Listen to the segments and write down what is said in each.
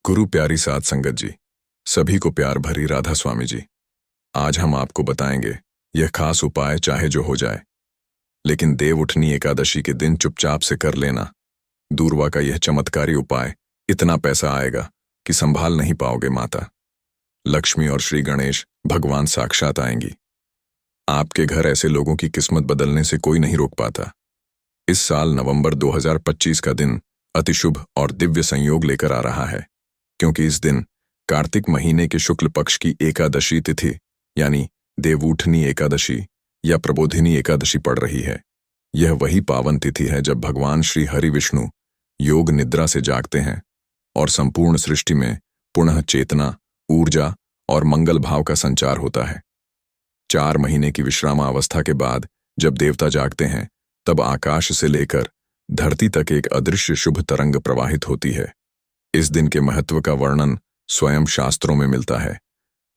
गुरु प्यारी साध संगत जी, सभी को प्यार भरी राधा स्वामी जी। आज हम आपको बताएंगे यह खास उपाय चाहे जो हो जाए, लेकिन देव उठनी एकादशी के दिन चुपचाप से कर लेना। दूर्वा का यह चमत्कारी उपाय, इतना पैसा आएगा कि संभाल नहीं पाओगे माता। लक्ष्मी और श्री गणेश भगवान साक्षात आएंगी। आपके घर ऐसे लोगों की किस्मत बदलने से कोई नहीं रोक पाता। इस साल नवंबर 2025 का दिन अति शुभ और दिव्य संयोग लेकर आ रहा है, क्योंकि इस दिन कार्तिक महीने के शुक्ल पक्ष की एकादशी तिथि यानी देवउठनी एकादशी या प्रबोधिनी एकादशी पड़ रही है। यह वही पावन तिथि है जब भगवान श्री हरि विष्णु योग निद्रा से जागते हैं और संपूर्ण सृष्टि में पुनः चेतना, ऊर्जा और मंगल भाव का संचार होता है। 4 महीने की विश्रामावस्था के बाद जब देवता जागते हैं, तब आकाश से लेकर धरती तक एक अदृश्य शुभ तरंग प्रवाहित होती है। इस दिन के महत्व का वर्णन स्वयं शास्त्रों में मिलता है।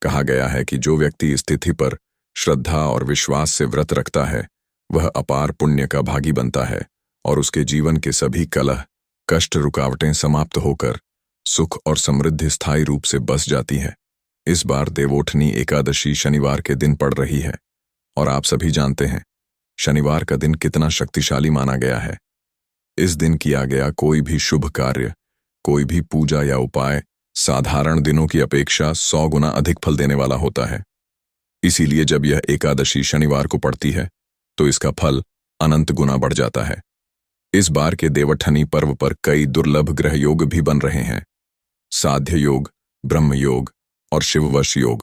कहा गया है कि जो व्यक्ति इस तिथि पर श्रद्धा और विश्वास से व्रत रखता है, वह अपार पुण्य का भागी बनता है और उसके जीवन के सभी कलह, कष्ट, रुकावटें समाप्त होकर सुख और समृद्धि स्थायी रूप से बस जाती है। इस बार देवोठनी एकादशी शनिवार के दिन पड़ रही है और आप सभी जानते हैं शनिवार का दिन कितना शक्तिशाली माना गया है। इस दिन किया गया कोई भी शुभ कार्य, कोई भी पूजा या उपाय साधारण दिनों की अपेक्षा 100 गुना अधिक फल देने वाला होता है। इसीलिए जब यह एकादशी शनिवार को पड़ती है तो इसका फल अनंत गुना बढ़ जाता है। इस बार के देवउठनी पर्व पर कई दुर्लभ ग्रह योग भी बन रहे हैं। साध्य योग, ब्रह्म योग और शिववश योग।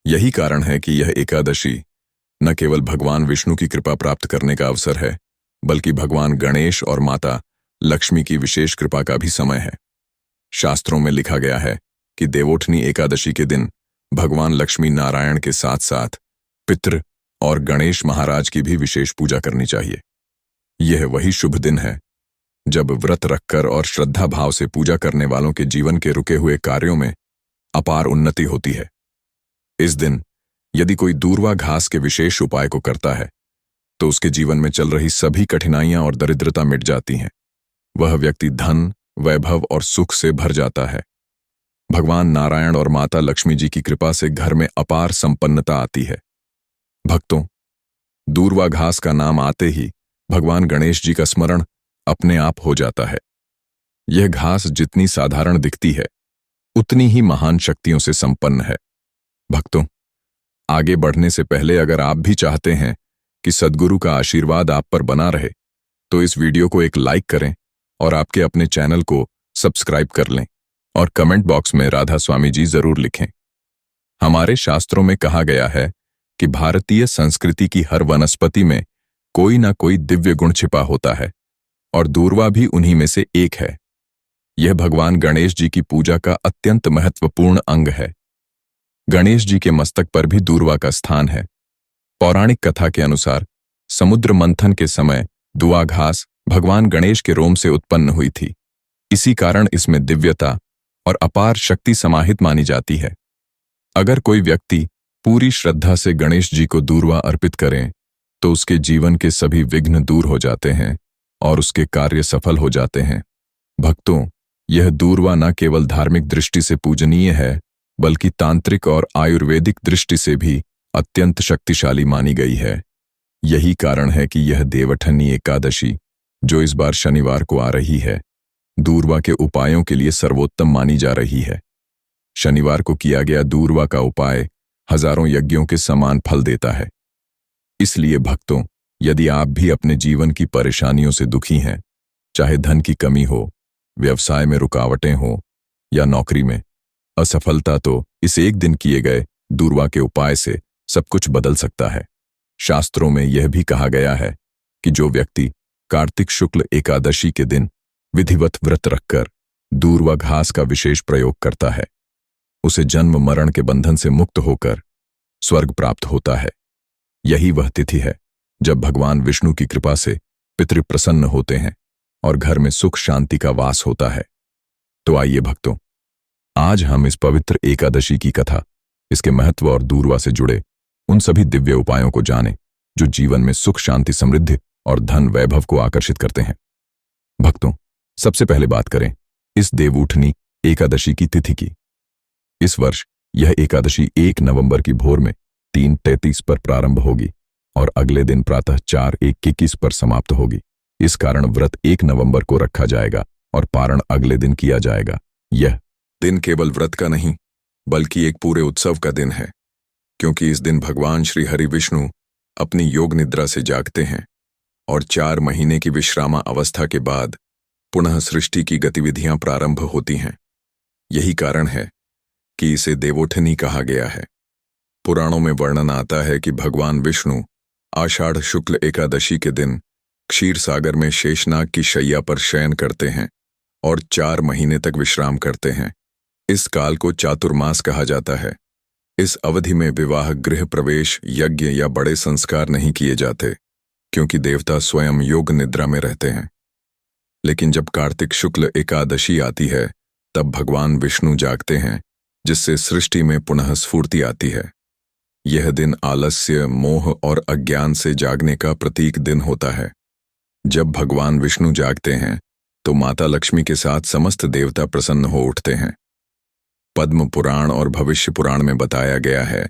यही कारण है कि यह एकादशी न केवल भगवान विष्णु की कृपा प्राप्त करने का अवसर है, बल्कि भगवान गणेश और माता लक्ष्मी की विशेष कृपा का भी समय है। शास्त्रों में लिखा गया है कि देवोठनी एकादशी के दिन भगवान लक्ष्मी नारायण के साथ साथ पितृ और गणेश महाराज की भी विशेष पूजा करनी चाहिए। यह वही शुभ दिन है जब व्रत रखकर और श्रद्धा भाव से पूजा करने वालों के जीवन के रुके हुए कार्यों में अपार उन्नति होती है। इस दिन यदि कोई दूर्वा घास के विशेष उपाय को करता है तो उसके जीवन में चल रही सभी कठिनाइयां और दरिद्रता मिट जाती हैं। वह व्यक्ति धन, वैभव और सुख से भर जाता है। भगवान नारायण और माता लक्ष्मी जी की कृपा से घर में अपार संपन्नता आती है। भक्तों, दूर्वा घास का नाम आते ही भगवान गणेश जी का स्मरण अपने आप हो जाता है। यह घास जितनी साधारण दिखती है, उतनी ही महान शक्तियों से संपन्न है। भक्तों, आगे बढ़ने से पहले अगर आप भी चाहते हैं कि सद्गुरु का आशीर्वाद आप पर बना रहे, तो इस वीडियो को एक लाइक करें और आपके अपने चैनल को सब्सक्राइब कर लें और कमेंट बॉक्स में राधा स्वामी जी जरूर लिखें। हमारे शास्त्रों में कहा गया है कि भारतीय संस्कृति की हर वनस्पति में कोई ना कोई दिव्य गुण छिपा होता है और दूर्वा भी उन्हीं में से एक है। यह भगवान गणेश जी की पूजा का अत्यंत महत्वपूर्ण अंग है। गणेश जी के मस्तक पर भी दूर्वा का स्थान है। पौराणिक कथा के अनुसार समुद्र मंथन के समय दुआ घास भगवान गणेश के रोम से उत्पन्न हुई थी। इसी कारण इसमें दिव्यता और अपार शक्ति समाहित मानी जाती है। अगर कोई व्यक्ति पूरी श्रद्धा से गणेश जी को दूर्वा अर्पित करें तो उसके जीवन के सभी विघ्न दूर हो जाते हैं और उसके कार्य सफल हो जाते हैं। भक्तों, यह दूर्वा न केवल धार्मिक दृष्टि से पूजनीय है, बल्कि तांत्रिक और आयुर्वेदिक दृष्टि से भी अत्यंत शक्तिशाली मानी गई है। यही कारण है कि यह देवउठनी एकादशी, जो इस बार शनिवार को आ रही है, दूर्वा के उपायों के लिए सर्वोत्तम मानी जा रही है। शनिवार को किया गया दूर्वा का उपाय हजारों यज्ञों के समान फल देता है। इसलिए भक्तों, यदि आप भी अपने जीवन की परेशानियों से दुखी हैं, चाहे धन की कमी हो, व्यवसाय में रुकावटें हो या नौकरी में असफलता, तो इस एक दिन किए गए दूर्वा के उपाय से सब कुछ बदल सकता है। शास्त्रों में यह भी कहा गया है कि जो व्यक्ति कार्तिक शुक्ल एकादशी के दिन विधिवत व्रत रखकर दूर्वा घास का विशेष प्रयोग करता है, उसे जन्म मरण के बंधन से मुक्त होकर स्वर्ग प्राप्त होता है। यही वह तिथि है जब भगवान विष्णु की कृपा से पितृ प्रसन्न होते हैं और घर में सुख शांति का वास होता है। तो आइए भक्तों, आज हम इस पवित्र एकादशी की कथा, इसके महत्व और दूर्वा से जुड़े उन सभी दिव्य उपायों को जानें जो जीवन में सुख, शांति, समृद्धि और धन वैभव को आकर्षित करते हैं। भक्तों, सबसे पहले बात करें इस देवउठनी एकादशी की तिथि की। इस वर्ष यह एकादशी 1 नवंबर की भोर में 3:33 पर प्रारंभ होगी और अगले दिन प्रातः 4:21 पर समाप्त होगी। इस कारण व्रत 1 नवंबर को रखा जाएगा और पारण अगले दिन किया जाएगा। यह दिन केवल व्रत का नहीं बल्कि एक पूरे उत्सव का दिन है, क्योंकि इस दिन भगवान श्री हरि विष्णु अपनी योग निद्रा से जागते हैं और 4 महीने की विश्रामा अवस्था के बाद पुनः सृष्टि की गतिविधियां प्रारंभ होती हैं। यही कारण है कि इसे देवोठनी कहा गया है। पुराणों में वर्णन आता है कि भगवान विष्णु आषाढ़ शुक्ल एकादशी के दिन क्षीर सागर में शेषनाग की शैया पर शयन करते हैं और 4 महीने तक विश्राम करते हैं। इस काल को चातुर्मास कहा जाता है। इस अवधि में विवाह, गृह प्रवेश, यज्ञ या बड़े संस्कार नहीं किए जाते, क्योंकि देवता स्वयं योग निद्रा में रहते हैं। लेकिन जब कार्तिक शुक्ल एकादशी आती है तब भगवान विष्णु जागते हैं, जिससे सृष्टि में पुनः स्फूर्ति आती है। यह दिन आलस्य, मोह और अज्ञान से जागने का प्रतीक दिन होता है। जब भगवान विष्णु जागते हैं तो माता लक्ष्मी के साथ समस्त देवता प्रसन्न हो उठते हैं। पद्म पुराण और भविष्य पुराण में बताया गया है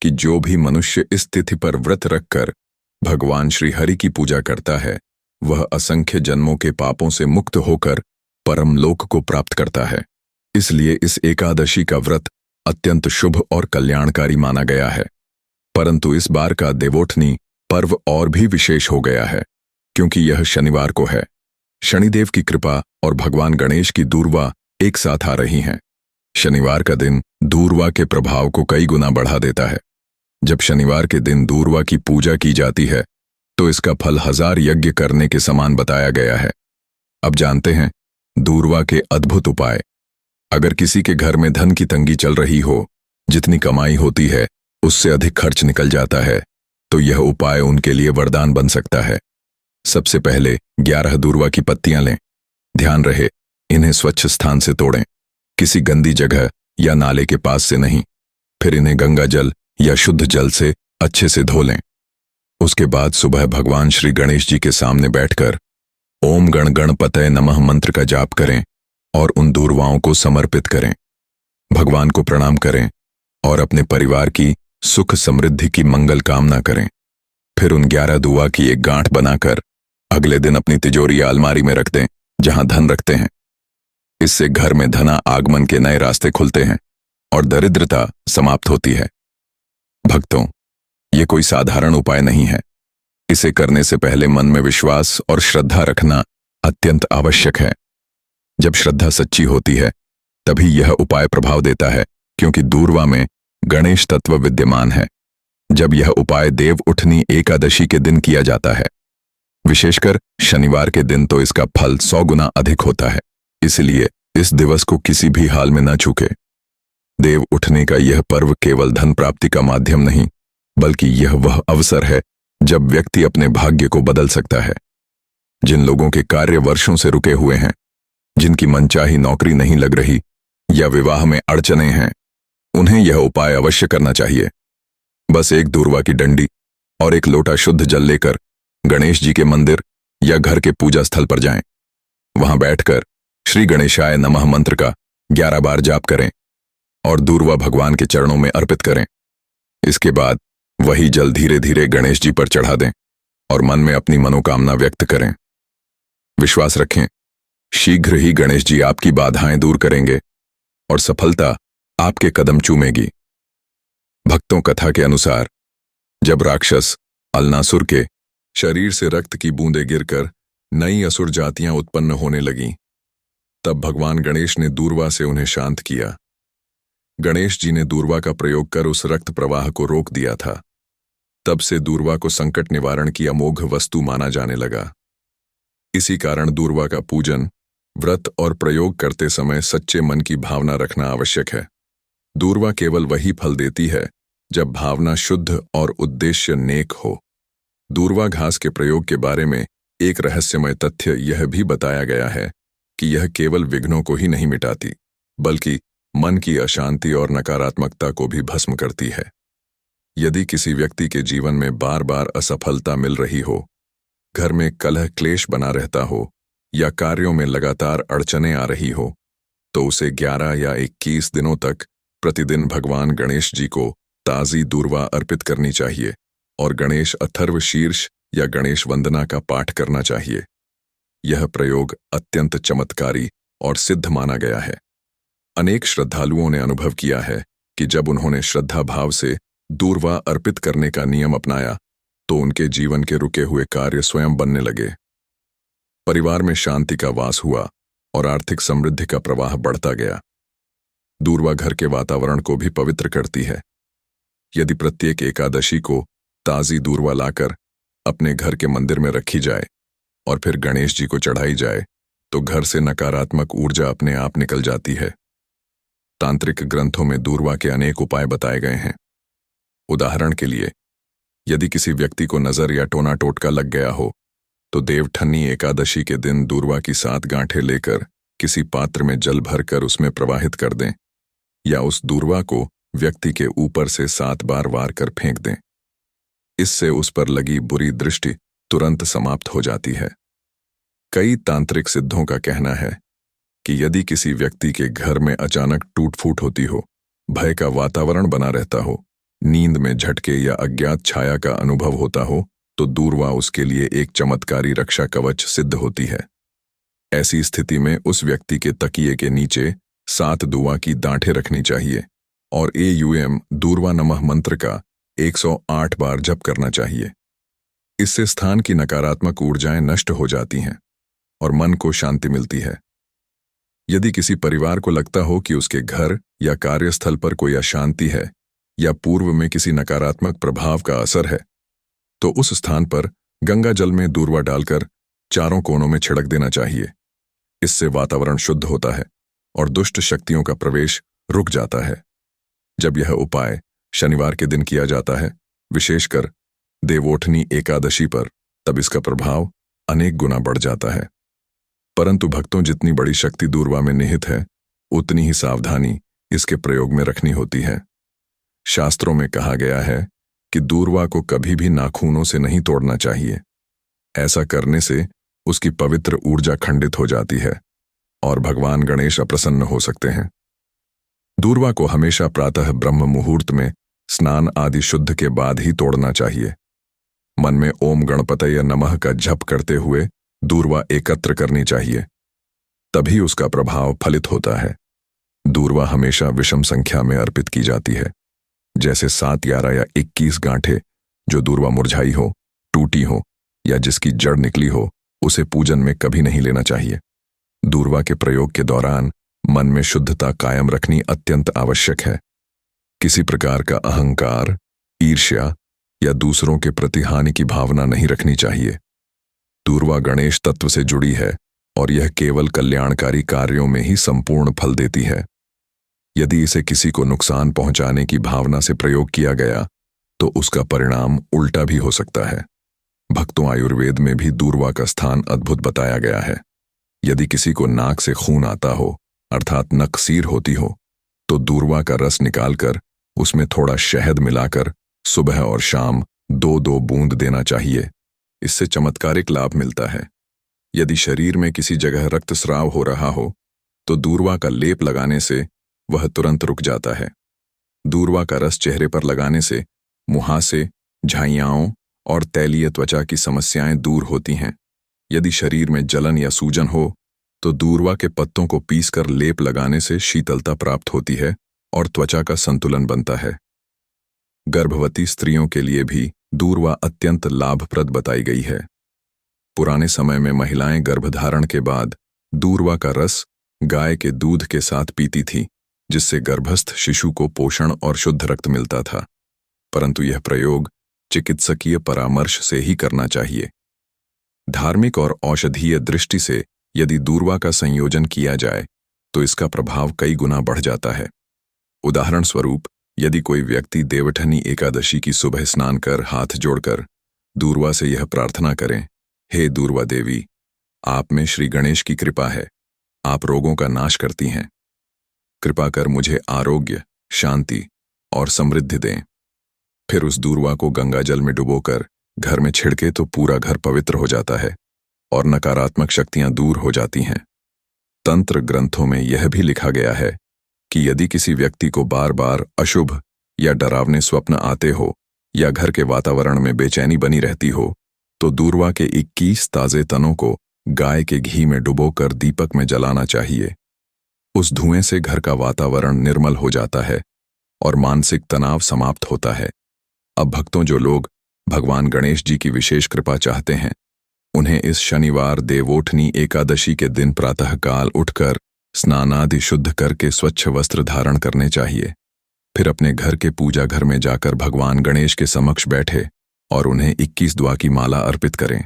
कि जो भी मनुष्य इस तिथि पर व्रत रखकर भगवान श्री हरि की पूजा करता है, वह असंख्य जन्मों के पापों से मुक्त होकर परम लोक को प्राप्त करता है। इसलिए इस एकादशी का व्रत अत्यंत शुभ और कल्याणकारी माना गया है। परंतु इस बार का देवोठनी पर्व और भी विशेष हो गया है, क्योंकि यह शनिवार को है। शनिदेव की कृपा और भगवान गणेश की दूर्वा एक साथ आ रही हैं। शनिवार का दिन दूर्वा के प्रभाव को कई गुना बढ़ा देता है। जब शनिवार के दिन दूर्वा की पूजा की जाती है तो इसका फल 1000 यज्ञ करने के समान बताया गया है। अब जानते हैं दूर्वा के अद्भुत उपाय। अगर किसी के घर में धन की तंगी चल रही हो, जितनी कमाई होती है उससे अधिक खर्च निकल जाता है, तो यह उपाय उनके लिए वरदान बन सकता है। सबसे पहले 11 दूर्वा की पत्तियां लें। ध्यान रहे, इन्हें स्वच्छ स्थान से तोड़ें, किसी गंदी जगह या नाले के पास से नहीं। फिर इन्हें गंगा जल या शुद्ध जल से अच्छे से धो लें। उसके बाद सुबह भगवान श्री गणेश जी के सामने बैठकर ओम गण गणपतये नमः मंत्र का जाप करें और उन दूर्वाओं को समर्पित करें। भगवान को प्रणाम करें और अपने परिवार की सुख समृद्धि की मंगल कामना करें। फिर उन 11 दुआ की एक गांठ बनाकर अगले दिन अपनी तिजोरी या अलमारी में रख दें, जहां धन रखते हैं। इससे घर में धना आगमन के नए रास्ते खुलते हैं और दरिद्रता समाप्त होती है। भक्तों, ये कोई साधारण उपाय नहीं है। इसे करने से पहले मन में विश्वास और श्रद्धा रखना अत्यंत आवश्यक है। जब श्रद्धा सच्ची होती है तभी यह उपाय प्रभाव देता है, क्योंकि दूर्वा में गणेश तत्व विद्यमान है। जब यह उपाय देव उठनी एकादशी के दिन किया जाता है, विशेषकर शनिवार के दिन, तो इसका फल 100 गुना अधिक होता है। इसलिए इस दिवस को किसी भी हाल में न चूके। देव उठने का यह पर्व केवल धन प्राप्ति का माध्यम नहीं, बल्कि यह वह अवसर है जब व्यक्ति अपने भाग्य को बदल सकता है। जिन लोगों के कार्य वर्षों से रुके हुए हैं, जिनकी मनचाही नौकरी नहीं लग रही या विवाह में अड़चने हैं, उन्हें यह उपाय अवश्य करना चाहिए। बस एक दूर्वा की डंडी और एक लोटा शुद्ध जल लेकर गणेश जी के मंदिर या घर के पूजा स्थल पर जाएं। वहां बैठकर श्री गणेशाय नमः मंत्र का 11 बार जाप करें और दूर्वा भगवान के चरणों में अर्पित करें। इसके बाद वही जल धीरे धीरे गणेश जी पर चढ़ा दें और मन में अपनी मनोकामना व्यक्त करें। विश्वास रखें, शीघ्र ही गणेश जी आपकी बाधाएं दूर करेंगे और सफलता आपके कदम चूमेगी। भक्तों कथा के अनुसार जब राक्षस अलनासुर के शरीर से रक्त की बूंदें गिरकर नई असुर जातियां उत्पन्न होने लगीं, तब भगवान गणेश ने दूर्वा से उन्हें शांत किया। गणेश जी ने दूर्वा का प्रयोग कर उस रक्त प्रवाह को रोक दिया था। तब से दूर्वा को संकट निवारण की अमोघ वस्तु माना जाने लगा। इसी कारण दूर्वा का पूजन, व्रत और प्रयोग करते समय सच्चे मन की भावना रखना आवश्यक है। दूर्वा केवल वही फल देती है जब भावना शुद्ध और उद्देश्य नेक हो। दूर्वा घास के प्रयोग के बारे में एक रहस्यमय तथ्य यह भी बताया गया है कि यह केवल विघ्नों को ही नहीं मिटाती, बल्कि मन की अशांति और नकारात्मकता को भी भस्म करती है। यदि किसी व्यक्ति के जीवन में बार बार असफलता मिल रही हो, घर में कलह क्लेश बना रहता हो या कार्यों में लगातार अड़चनें आ रही हो, तो उसे 11 या 21 दिनों तक प्रतिदिन भगवान गणेश जी को ताज़ी दूर्वा अर्पित करनी चाहिए और गणेश अथर्व शीर्ष या गणेश वंदना का पाठ करना चाहिए। यह प्रयोग अत्यंत चमत्कारी और सिद्ध माना गया है। अनेक श्रद्धालुओं ने अनुभव किया है कि जब उन्होंने श्रद्धा भाव से दूर्वा अर्पित करने का नियम अपनाया तो उनके जीवन के रुके हुए कार्य स्वयं बनने लगे। परिवार में शांति का वास हुआ और आर्थिक समृद्धि का प्रवाह बढ़ता गया। दूर्वा घर के वातावरण को भी पवित्र करती है। यदि प्रत्येक एकादशी को ताज़ी दूर्वा लाकर अपने घर के मंदिर में रखी जाए और फिर गणेश जी को चढ़ाई जाए तो घर से नकारात्मक ऊर्जा अपने आप निकल जाती है। तांत्रिक ग्रंथों में दूर्वा के अनेक उपाय बताए गए हैं। उदाहरण के लिए, यदि किसी व्यक्ति को नजर या टोना टोटका लग गया हो तो देवठन्नी एकादशी के दिन दूर्वा की 7 गांठें लेकर किसी पात्र में जल भरकर उसमें प्रवाहित कर दें या उस दूर्वा को व्यक्ति के ऊपर से 7 बार वार कर फेंक दें। इससे उस पर लगी बुरी दृष्टि तुरंत समाप्त हो जाती है। कई तांत्रिक सिद्धों का कहना है कि यदि किसी व्यक्ति के घर में अचानक टूट फूट होती हो, भय का वातावरण बना रहता हो, नींद में झटके या अज्ञात छाया का अनुभव होता हो तो दूर्वा उसके लिए एक चमत्कारी रक्षा कवच सिद्ध होती है। ऐसी स्थिति में उस व्यक्ति के तकिए के नीचे 7 दुआ की दांठें रखनी चाहिए और AUM दूर्वा नमः मंत्र का 108 बार जप करना चाहिए। इससे स्थान की नकारात्मक ऊर्जाएं नष्ट हो जाती हैं और मन को शांति मिलती है। यदि किसी परिवार को लगता हो कि उसके घर या कार्यस्थल पर कोई अशांति है या पूर्व में किसी नकारात्मक प्रभाव का असर है तो उस स्थान पर गंगा जल में दूर्वा डालकर चारों कोनों में छिड़क देना चाहिए। इससे वातावरण शुद्ध होता है और दुष्ट शक्तियों का प्रवेश रुक जाता है। जब यह उपाय शनिवार के दिन किया जाता है, विशेषकर देवोठनी एकादशी पर, तब इसका प्रभाव अनेक गुना बढ़ जाता है। परंतु भक्तों, जितनी बड़ी शक्ति दूर्वा में निहित है उतनी ही सावधानी इसके प्रयोग में रखनी होती है। शास्त्रों में कहा गया है कि दूर्वा को कभी भी नाखूनों से नहीं तोड़ना चाहिए। ऐसा करने से उसकी पवित्र ऊर्जा खंडित हो जाती है और भगवान गणेश अप्रसन्न हो सकते हैं। दूर्वा को हमेशा प्रातः ब्रह्म मुहूर्त में स्नान आदि शुद्ध के बाद ही तोड़ना चाहिए। मन में ओम गणपतये नमः का जप करते हुए दूर्वा एकत्र करनी चाहिए, तभी उसका प्रभाव फलित होता है। दूर्वा हमेशा विषम संख्या में अर्पित की जाती है, जैसे 7, 11 या 21 गांठें। जो दूर्वा मुरझाई हो, टूटी हो या जिसकी जड़ निकली हो, उसे पूजन में कभी नहीं लेना चाहिए। दूर्वा के प्रयोग के दौरान मन में शुद्धता कायम रखनी अत्यंत आवश्यक है। किसी प्रकार का अहंकार, ईर्ष्या या दूसरों के प्रति हानि की भावना नहीं रखनी चाहिए। दूर्वा गणेश तत्व से जुड़ी है और यह केवल कल्याणकारी कार्यों में ही संपूर्ण फल देती है। यदि इसे किसी को नुकसान पहुंचाने की भावना से प्रयोग किया गया तो उसका परिणाम उल्टा भी हो सकता है। भक्तों, आयुर्वेद में भी दूर्वा का स्थान अद्भुत बताया गया है। यदि किसी को नाक से खून आता हो, अर्थात नकसीर होती हो, तो दूर्वा का रस निकालकर उसमें थोड़ा शहद मिलाकर सुबह और शाम 2-2 बूंद देना चाहिए। इससे चमत्कारिक लाभ मिलता है। यदि शरीर में किसी जगह रक्तस्राव हो रहा हो तो दूर्वा का लेप लगाने से वह तुरंत रुक जाता है। दूर्वा का रस चेहरे पर लगाने से मुहासे, झाइयाओं और तैलीय त्वचा की समस्याएं दूर होती हैं। यदि शरीर में जलन या सूजन हो तो दूर्वा के पत्तों को पीसकर लेप लगाने से शीतलता प्राप्त होती है और त्वचा का संतुलन बनता है। गर्भवती स्त्रियों के लिए भी दूर्वा अत्यंत लाभप्रद बताई गई है। पुराने समय में महिलाएं गर्भधारण के बाद दूर्वा का रस गाय के दूध के साथ पीती थी, जिससे गर्भस्थ शिशु को पोषण और शुद्ध रक्त मिलता था। परंतु यह प्रयोग चिकित्सकीय परामर्श से ही करना चाहिए। धार्मिक और औषधीय दृष्टि से यदि दूर्वा का संयोजन किया जाए तो इसका प्रभाव कई गुना बढ़ जाता है। उदाहरण स्वरूप, यदि कोई व्यक्ति देवठनी एकादशी की सुबह स्नान कर हाथ जोड़कर दूर्वा से यह प्रार्थना करें, हे दूर्वा देवी, आप में श्री गणेश की कृपा है, आप रोगों का नाश करती हैं, कृपा कर मुझे आरोग्य, शांति और समृद्धि दें। फिर उस दूर्वा को गंगा जल में डुबोकर घर में छिड़के तो पूरा घर पवित्र हो जाता है और नकारात्मक शक्तियां दूर हो जाती हैं। तंत्र ग्रंथों में यह भी लिखा गया है कि यदि किसी व्यक्ति को बार बार अशुभ या डरावने स्वप्न आते हो या घर के वातावरण में बेचैनी बनी रहती हो, तो दूर्वा के 21 ताजे तनों को गाय के घी में डुबोकर दीपक में जलाना चाहिए। उस धुएं से घर का वातावरण निर्मल हो जाता है और मानसिक तनाव समाप्त होता है। अब भक्तों, जो लोग भगवान गणेश जी की विशेष कृपा चाहते हैं, उन्हें इस शनिवार देवोठनी एकादशी के दिन प्रातःकाल उठकर स्नानादि शुद्ध करके स्वच्छ वस्त्र धारण करने चाहिए। फिर अपने घर के पूजा घर में जाकर भगवान गणेश के समक्ष बैठे और उन्हें 21 दुआ की माला अर्पित करें।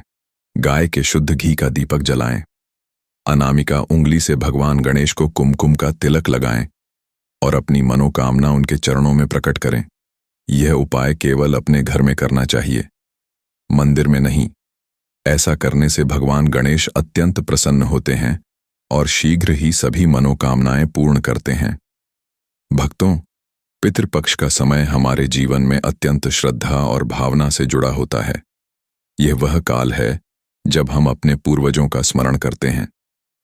गाय के शुद्ध घी का दीपक जलाएं। अनामिका उंगली से भगवान गणेश को कुमकुम का तिलक लगाएं और अपनी मनोकामना उनके चरणों में प्रकट करें। यह उपाय केवल अपने घर में करना चाहिए, मंदिर में नहीं। ऐसा करने से भगवान गणेश अत्यंत प्रसन्न होते हैं और शीघ्र ही सभी मनोकामनाएं पूर्ण करते हैं। भक्तों, पितृपक्ष का समय हमारे जीवन में अत्यंत श्रद्धा और भावना से जुड़ा होता है। यह वह काल है जब हम अपने पूर्वजों का स्मरण करते हैं,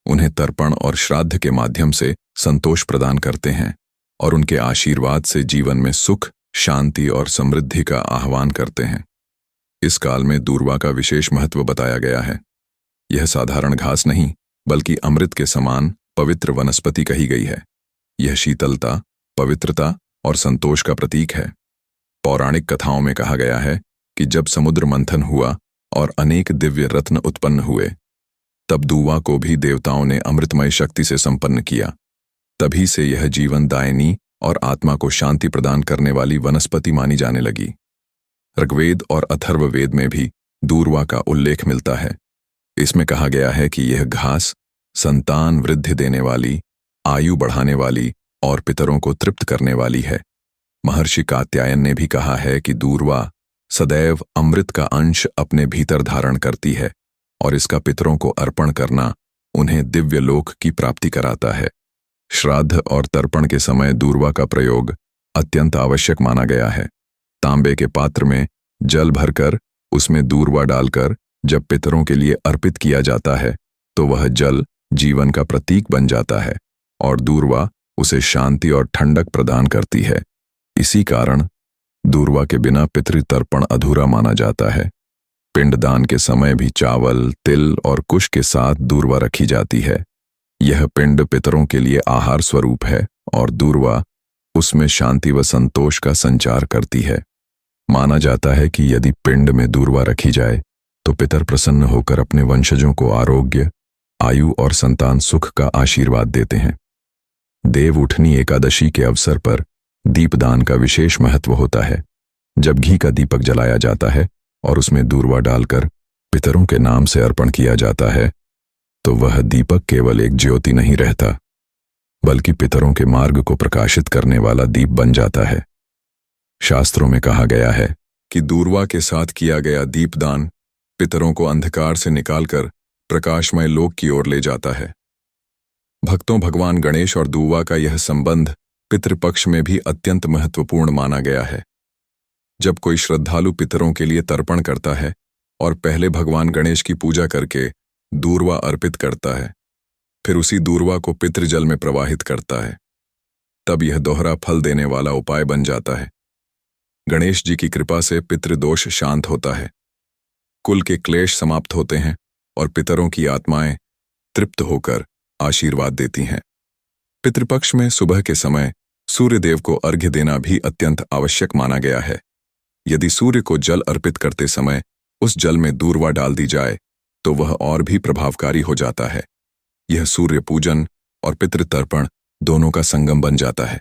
उन्हें तर्पण और श्राद्ध के माध्यम से संतोष प्रदान करते हैं और उनके आशीर्वाद से जीवन में सुख, शांति और समृद्धि का आह्वान करते हैं। इस काल में दूर्वा का विशेष महत्व बताया गया है। यह साधारण घास नहीं, बल्कि अमृत के समान पवित्र वनस्पति कही गई है। यह शीतलता, पवित्रता और संतोष का प्रतीक है। पौराणिक कथाओं में कहा गया है कि जब समुद्र मंथन हुआ और अनेक दिव्य रत्न उत्पन्न हुए, तब दूवा को भी देवताओं ने अमृतमय शक्ति से संपन्न किया। तभी से यह जीवन दायिनी और आत्मा को शांति प्रदान करने वाली वनस्पति मानी जाने लगी। ऋग्वेद और अथर्ववेद में भी दूर्वा का उल्लेख मिलता है। इसमें कहा गया है कि यह घास संतान वृद्धि देने वाली, आयु बढ़ाने वाली और पितरों को तृप्त करने वाली है। महर्षि कात्यायन ने भी कहा है कि दूर्वा सदैव अमृत का अंश अपने भीतर धारण करती है और इसका पितरों को अर्पण करना उन्हें दिव्य लोक की प्राप्ति कराता है। श्राद्ध और तर्पण के समय दूर्वा का प्रयोग अत्यंत आवश्यक माना गया है। तांबे के पात्र में जल भरकर उसमें दूर्वा डालकर जब पितरों के लिए अर्पित किया जाता है, तो वह जल जीवन का प्रतीक बन जाता है और दूर्वा उसे शांति और ठंडक प्रदान करती है। इसी कारण दूर्वा के बिना पितृतर्पण अधूरा माना जाता है। पिंडदान के समय भी चावल, तिल और कुश के साथ दूर्वा रखी जाती है। यह पिंड पितरों के लिए आहार स्वरूप है और दूर्वा उसमें शांति व संतोष का संचार करती है। माना जाता है कि यदि पिंड में दूर्वा रखी जाए तो पितर प्रसन्न होकर अपने वंशजों को आरोग्य, आयु और संतान सुख का आशीर्वाद देते हैं। देवउठनी एकादशी के अवसर पर दीपदान का विशेष महत्व होता है। जब घी का दीपक जलाया जाता है और उसमें दूर्वा डालकर पितरों के नाम से अर्पण किया जाता है, तो वह दीपक केवल एक ज्योति नहीं रहता, बल्कि पितरों के मार्ग को प्रकाशित करने वाला दीप बन जाता है। शास्त्रों में कहा गया है कि दूर्वा के साथ किया गया दीपदान पितरों को अंधकार से निकालकर प्रकाशमय लोक की ओर ले जाता है। भक्तों, भगवान गणेश और दूर्वा का यह संबंध पितृपक्ष में भी अत्यंत महत्वपूर्ण माना गया है। जब कोई श्रद्धालु पितरों के लिए तर्पण करता है और पहले भगवान गणेश की पूजा करके दूर्वा अर्पित करता है, फिर उसी दूर्वा को पितृजल में प्रवाहित करता है, तब यह दोहरा फल देने वाला उपाय बन जाता है। गणेश जी की कृपा से पितृदोष शांत होता है, कुल के क्लेश समाप्त होते हैं और पितरों की आत्माएं तृप्त होकर आशीर्वाद देती हैं। पितृपक्ष में सुबह के समय सूर्यदेव को अर्घ्य देना भी अत्यंत आवश्यक माना गया है। यदि सूर्य को जल अर्पित करते समय उस जल में दूर्वा डाल दी जाए तो वह और भी प्रभावकारी हो जाता है। यह सूर्य पूजन और पितृतर्पण दोनों का संगम बन जाता है।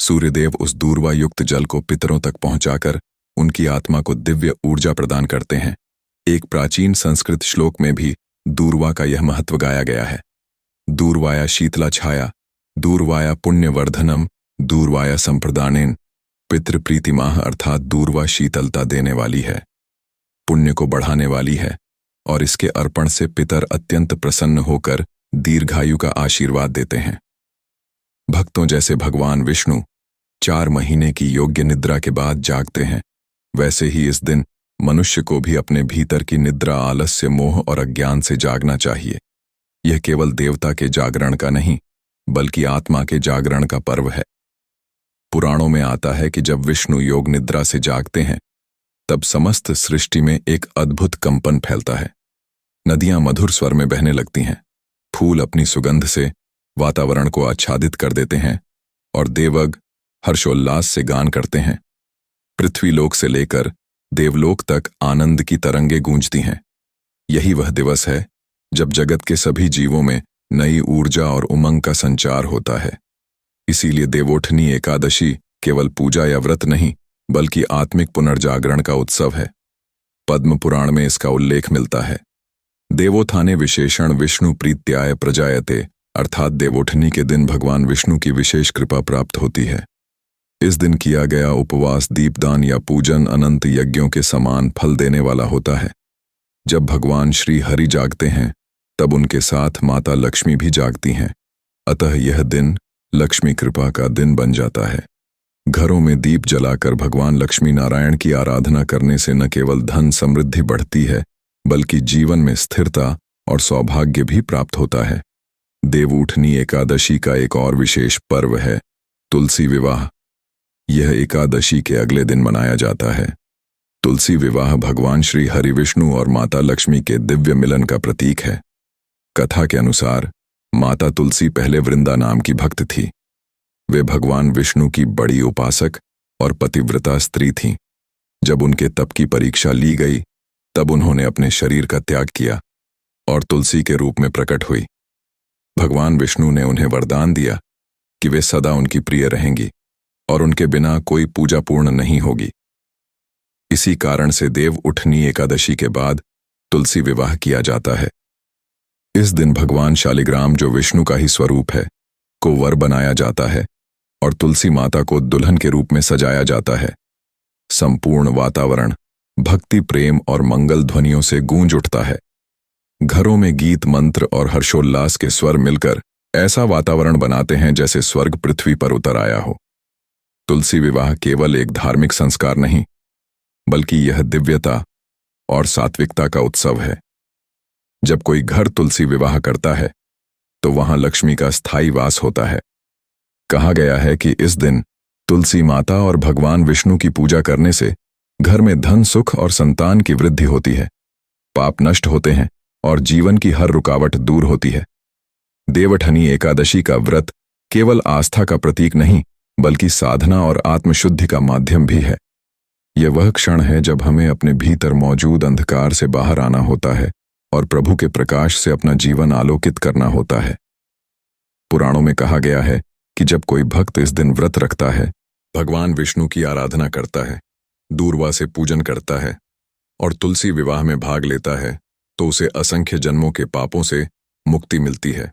सूर्यदेव उस दूर्वा युक्त जल को पितरों तक पहुंचाकर उनकी आत्मा को दिव्य ऊर्जा प्रदान करते हैं। एक प्राचीन संस्कृत श्लोक में भी दूर्वा का यह महत्व गाया गया है। दूर्वाया शीतला छाया, दूर्वाया पुण्यवर्धनम, दूर्वाया संप्रदानेन। पितृप्रीतिमाह अर्थात दूर्वा शीतलता देने वाली है, पुण्य को बढ़ाने वाली है और इसके अर्पण से पितर अत्यंत प्रसन्न होकर दीर्घायु का आशीर्वाद देते हैं। भक्तों, जैसे भगवान विष्णु 4 महीने की योग्य निद्रा के बाद जागते हैं, वैसे ही इस दिन मनुष्य को भी अपने भीतर की निद्रा, आलस्य, मोह और अज्ञान से जागना चाहिए। यह केवल देवता के जागरण का नहीं बल्कि आत्मा के जागरण का पर्व है। पुराणों में आता है कि जब विष्णु योग निद्रा से जागते हैं तब समस्त सृष्टि में एक अद्भुत कंपन फैलता है। नदियां मधुर स्वर में बहने लगती हैं, फूल अपनी सुगंध से वातावरण को आच्छादित कर देते हैं और देवग हर्षोल्लास से गान करते हैं। पृथ्वीलोक से लेकर देवलोक तक आनंद की तरंगें गूंजती हैं। यही वह दिवस है जब जगत के सभी जीवों में नई ऊर्जा और उमंग का संचार होता है। इसीलिए देवोठनी एकादशी केवल पूजा या व्रत नहीं बल्कि आत्मिक पुनर्जागरण का उत्सव है। पद्म पुराण में इसका उल्लेख मिलता है। देवोत्थाने विशेषण विष्णु प्रीत्याय प्रजायते, अर्थात देवोठनी के दिन भगवान विष्णु की विशेष कृपा प्राप्त होती है। इस दिन किया गया उपवास, दीपदान या पूजन अनंत यज्ञों के समान फल देने वाला होता है। जब भगवान श्री हरि जागते हैं तब उनके साथ माता लक्ष्मी भी जागती हैं। अतः यह दिन लक्ष्मी कृपा का दिन बन जाता है। घरों में दीप जलाकर भगवान लक्ष्मी नारायण की आराधना करने से न केवल धन समृद्धि बढ़ती है बल्कि जीवन में स्थिरता और सौभाग्य भी प्राप्त होता है। देवउठनी एकादशी का एक और विशेष पर्व है तुलसी विवाह। यह एकादशी के अगले दिन मनाया जाता है। तुलसी विवाह भगवान श्री हरि विष्णु और माता लक्ष्मी के दिव्य मिलन का प्रतीक है। कथा के अनुसार माता तुलसी पहले वृंदा नाम की भक्त थी। वे भगवान विष्णु की बड़ी उपासक और पतिव्रता स्त्री थीं। जब उनके तप की परीक्षा ली गई तब उन्होंने अपने शरीर का त्याग किया और तुलसी के रूप में प्रकट हुई। भगवान विष्णु ने उन्हें वरदान दिया कि वे सदा उनकी प्रिय रहेंगी और उनके बिना कोई पूजा पूर्ण नहीं होगी। इसी कारण से देव उठनी एकादशी के बाद तुलसी विवाह किया जाता है। इस दिन भगवान शालिग्राम, जो विष्णु का ही स्वरूप है, को वर बनाया जाता है और तुलसी माता को दुल्हन के रूप में सजाया जाता है। संपूर्ण वातावरण भक्ति, प्रेम और मंगल ध्वनियों से गूंज उठता है। घरों में गीत, मंत्र और हर्षोल्लास के स्वर मिलकर ऐसा वातावरण बनाते हैं जैसे स्वर्ग पृथ्वी पर उतर आया हो। तुलसी विवाह केवल एक धार्मिक संस्कार नहीं बल्कि यह दिव्यता और सात्विकता का उत्सव है। जब कोई घर तुलसी विवाह करता है तो वहां लक्ष्मी का स्थायी वास होता है। कहा गया है कि इस दिन तुलसी माता और भगवान विष्णु की पूजा करने से घर में धन, सुख और संतान की वृद्धि होती है, पाप नष्ट होते हैं और जीवन की हर रुकावट दूर होती है। देवउठनी एकादशी का व्रत केवल आस्था का प्रतीक नहीं बल्कि साधना और आत्मशुद्धि का माध्यम भी है। यह वह क्षण है जब हमें अपने भीतर मौजूद अंधकार से बाहर आना होता है और प्रभु के प्रकाश से अपना जीवन आलोकित करना होता है। पुराणों में कहा गया है कि जब कोई भक्त इस दिन व्रत रखता है, भगवान विष्णु की आराधना करता है, दूर्वा से पूजन करता है और तुलसी विवाह में भाग लेता है तो उसे असंख्य जन्मों के पापों से मुक्ति मिलती है।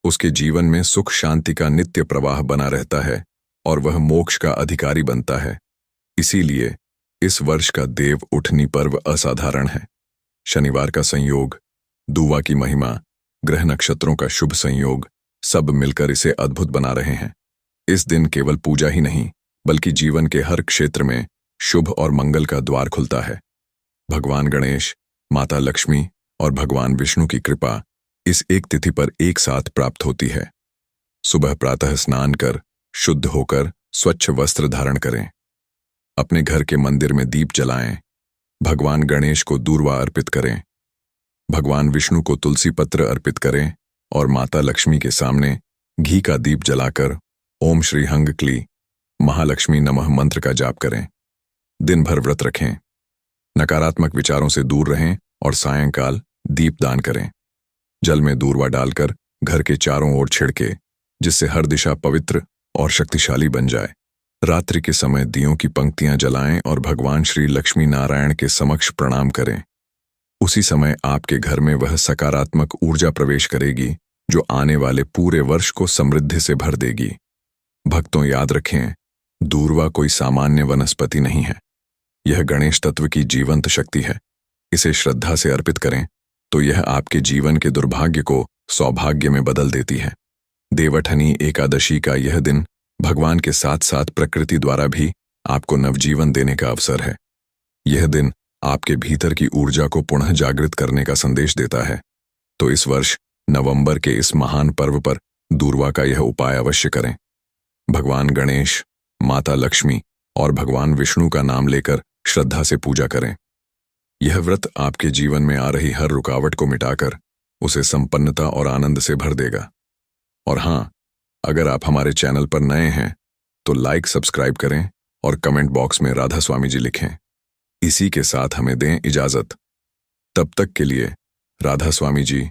उसके जीवन में सुख शांति का नित्य प्रवाह बना रहता है और वह मोक्ष का अधिकारी बनता है। इसीलिए इस वर्ष का देव उठनी पर्व असाधारण है। शनिवार का संयोग, दुआ की महिमा, ग्रह नक्षत्रों का शुभ संयोग सब मिलकर इसे अद्भुत बना रहे हैं। इस दिन केवल पूजा ही नहीं बल्कि जीवन के हर क्षेत्र में शुभ और मंगल का द्वार खुलता है। भगवान गणेश, माता लक्ष्मी और भगवान विष्णु की कृपा इस एक तिथि पर एक साथ प्राप्त होती है। सुबह प्रातः स्नान कर शुद्ध होकर स्वच्छ वस्त्र धारण करें। अपने घर के मंदिर में दीप जलाएं। भगवान गणेश को दूर्वा अर्पित करें। भगवान विष्णु को तुलसी पत्र अर्पित करें और माता लक्ष्मी के सामने घी का दीप जलाकर ओम श्री हंग क्ली महालक्ष्मी नमः मंत्र का जाप करें। दिन भर व्रत रखें। नकारात्मक विचारों से दूर रहें और सायंकाल दीपदान करें। जल में दूर्वा डालकर घर के चारों ओर छिड़के, जिससे हर दिशा पवित्र और शक्तिशाली बन जाए। रात्रि के समय दियों की पंक्तियां जलाएं और भगवान श्री लक्ष्मी नारायण के समक्ष प्रणाम करें। उसी समय आपके घर में वह सकारात्मक ऊर्जा प्रवेश करेगी जो आने वाले पूरे वर्ष को समृद्धि से भर देगी। भक्तों, याद रखें, दूर्वा कोई सामान्य वनस्पति नहीं है। यह गणेश तत्व की जीवंत शक्ति है। इसे श्रद्धा से अर्पित करें तो यह आपके जीवन के दुर्भाग्य को सौभाग्य में बदल देती है। देवउठनी एकादशी का यह दिन भगवान के साथ साथ प्रकृति द्वारा भी आपको नवजीवन देने का अवसर है। यह दिन आपके भीतर की ऊर्जा को पुनः जागृत करने का संदेश देता है। तो इस वर्ष नवंबर के इस महान पर्व पर दूर्वा का यह उपाय अवश्य करें। भगवान गणेश, माता लक्ष्मी और भगवान विष्णु का नाम लेकर श्रद्धा से पूजा करें। यह व्रत आपके जीवन में आ रही हर रुकावट को मिटाकर उसे संपन्नता और आनंद से भर देगा। और हाँ, अगर आप हमारे चैनल पर नए हैं तो लाइक, सब्सक्राइब करें और कमेंट बॉक्स में राधा स्वामी जी लिखें। इसी के साथ हमें दें इजाजत। तब तक के लिए राधा स्वामी जी